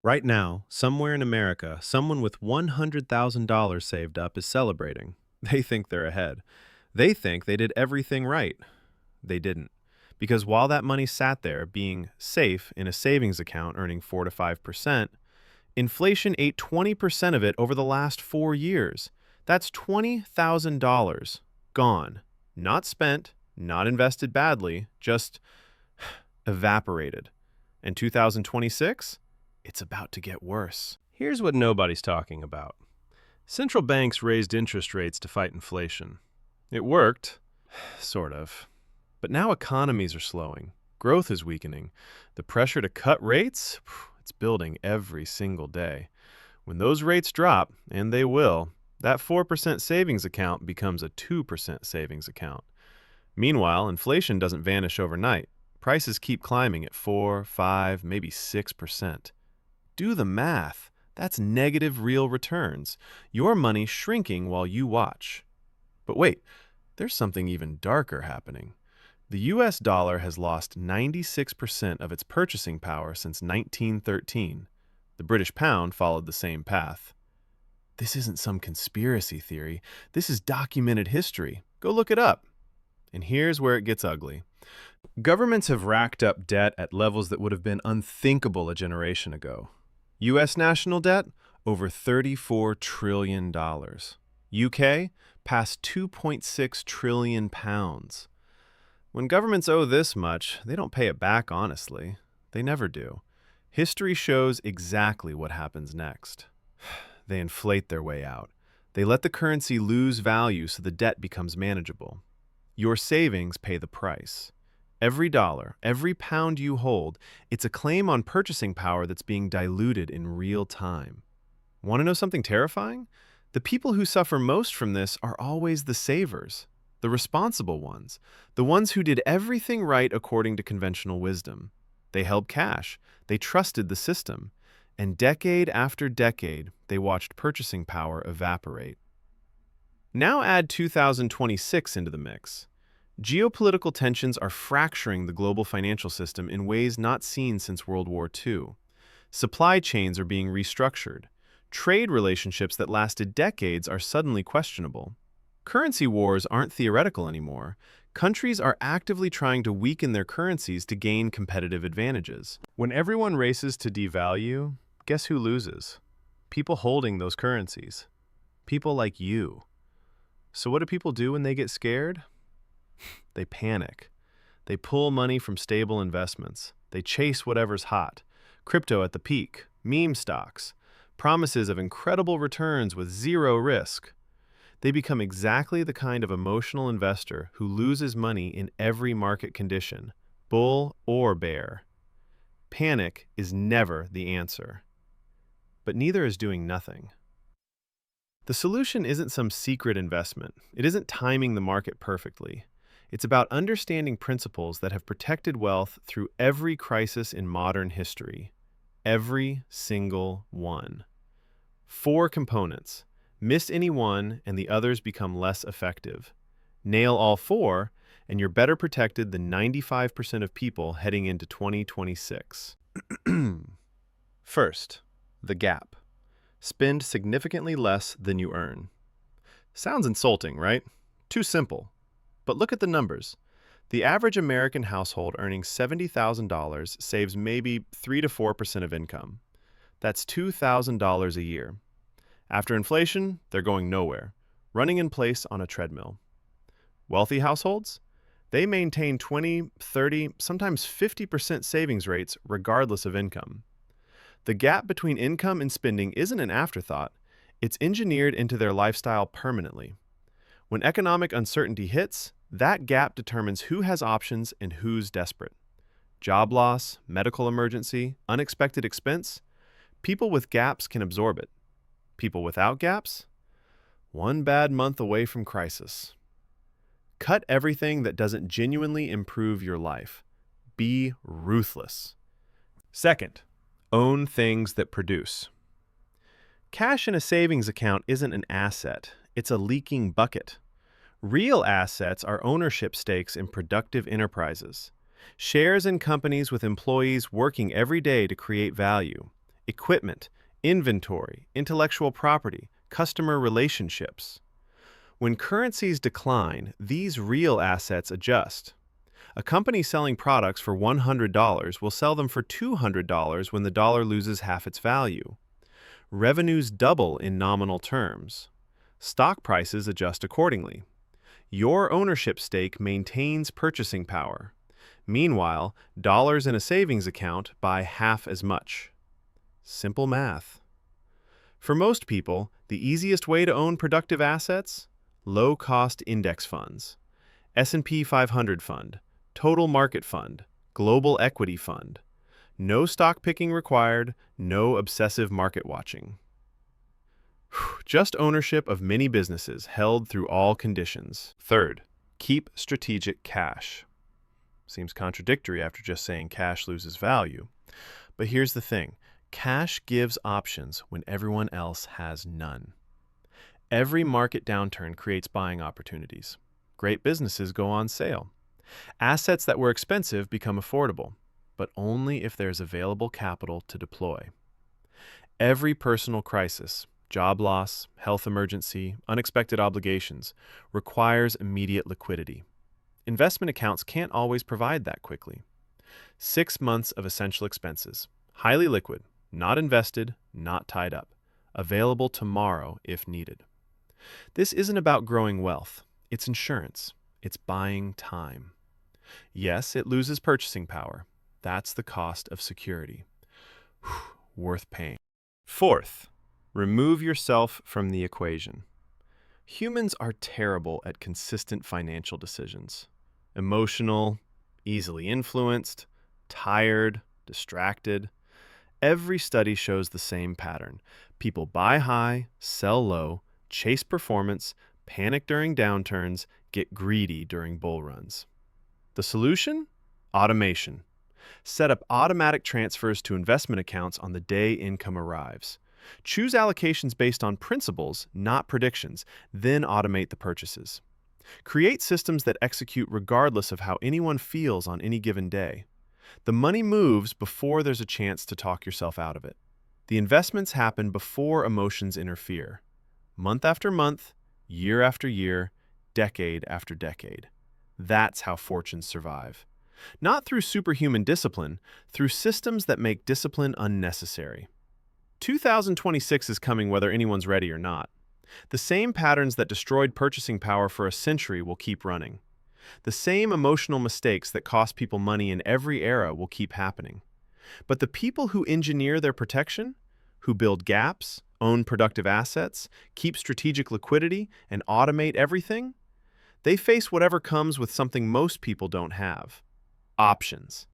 Right now, somewhere in America, someone with $100,000 saved up is celebrating. They think they're ahead. They think they did everything right. They didn't. Because while that money sat there being safe in a savings account earning 4 to 5%, inflation ate 20% of it over the last 4 years. That's $20,000 gone. Not spent, not invested badly, just evaporated. And 2026? It's about to get worse. Here's what nobody's talking about. Central banks raised interest rates to fight inflation. It worked, sort of. But now economies are slowing. Growth is weakening. The pressure to cut rates, it's building every single day. When those rates drop, and they will, that 4% savings account becomes a 2% savings account. Meanwhile, inflation doesn't vanish overnight. Prices keep climbing at 4, 5, maybe 6%. Do the math. That's negative real returns. Your money shrinking while you watch. But wait, there's something even darker happening. The US dollar has lost 96% of its purchasing power since 1913. The British pound followed the same path. This isn't some conspiracy theory. This is documented history. Go look it up. And here's where it gets ugly. Governments have racked up debt at levels that would have been unthinkable a generation ago. U.S. national debt, over $34 trillion. UK, past 2.6 trillion pounds. When governments owe this much, they don't pay it back honestly. They never do. History shows exactly what happens next. They inflate their way out. They let the currency lose value so the debt becomes manageable. Your savings pay the price. Every dollar, every pound you hold, it's a claim on purchasing power that's being diluted in real time. Want to know something terrifying? The people who suffer most from this are always the savers, the responsible ones, the ones who did everything right according to conventional wisdom. They held cash, they trusted the system, and decade after decade, they watched purchasing power evaporate. Now add 2026 into the mix. Geopolitical tensions are fracturing the global financial system in ways not seen since World War II. Supply chains are being restructured. Trade relationships that lasted decades are suddenly questionable. Currency wars aren't theoretical anymore. Countries are actively trying to weaken their currencies to gain competitive advantages. When everyone races to devalue, guess who loses? People holding those currencies. People like you. So what do people do when they get scared? They panic. They pull money from stable investments. They chase whatever's hot. Crypto at the peak, meme stocks, promises of incredible returns with zero risk. They become exactly the kind of emotional investor who loses money in every market condition, bull or bear. Panic is never the answer. But neither is doing nothing. The solution isn't some secret investment. It isn't timing the market perfectly. It's about understanding principles that have protected wealth through every crisis in modern history. Every single one. 4 components. Miss any one, and the others become less effective. Nail all 4, and you're better protected than 95% of people heading into 2026. First, the gap. Spend significantly less than you earn. Sounds insulting, right? Too simple. But look at the numbers. The average American household earning $70,000 saves maybe 3 to 4% of income. That's $2,000 a year. After inflation, they're going nowhere, running in place on a treadmill. Wealthy households? They maintain 20, 30, sometimes 50% savings rates regardless of income. The gap between income and spending isn't an afterthought. It's engineered into their lifestyle permanently. When economic uncertainty hits, that gap determines who has options and who's desperate. Job loss, medical emergency, unexpected expense, people with gaps can absorb it. People without gaps? One bad month away from crisis. Cut everything that doesn't genuinely improve your life. Be ruthless. Second, own things that produce. Cash in a savings account isn't an asset, it's a leaking bucket. Real assets are ownership stakes in productive enterprises. Shares in companies with employees working every day to create value. equipment, inventory, intellectual property, customer relationships. When currencies decline, these real assets adjust. A company selling products for $100 will sell them for $200 when the dollar loses half its value. Revenues double in nominal terms. Stock prices adjust accordingly. Your ownership stake maintains purchasing power. Meanwhile, dollars in a savings account buy half as much. Simple math. For most people, the easiest way to own productive assets? Low-cost index funds. S&P 500 fund, total market fund, global equity fund. No stock picking required, no obsessive market watching. Just ownership of many businesses held through all conditions. Third, keep strategic cash. Seems contradictory after just saying cash loses value. But here's the thing. Cash gives options when everyone else has none. Every market downturn creates buying opportunities. Great businesses go on sale. Assets that were expensive become affordable, but only if there's available capital to deploy. Every personal crisis, job loss, health emergency, unexpected obligations, requires immediate liquidity. Investment accounts can't always provide that quickly. 6 months of essential expenses, highly liquid, not invested, not tied up, available tomorrow if needed. This isn't about growing wealth. It's insurance. It's buying time. Yes, it loses purchasing power. That's the cost of security. Worth paying. Fourth, remove yourself from the equation. Humans are terrible at consistent financial decisions. Emotional, easily influenced, tired, distracted. Every study shows the same pattern. People buy high, sell low, chase performance, panic during downturns, get greedy during bull runs. The solution? Automation. Set up automatic transfers to investment accounts on the day income arrives. Choose allocations based on principles, not predictions, then automate the purchases. Create systems that execute regardless of how anyone feels on any given day. The money moves before there's a chance to talk yourself out of it. The investments happen before emotions interfere. Month after month, year after year, decade after decade. That's how fortunes survive. Not through superhuman discipline, through systems that make discipline unnecessary. 2026 is coming whether anyone's ready or not. The same patterns that destroyed purchasing power for a century will keep running. The same emotional mistakes that cost people money in every era will keep happening. But the people who engineer their protection, who build gaps, own productive assets, keep strategic liquidity, and automate everything, they face whatever comes with something most people don't have: options.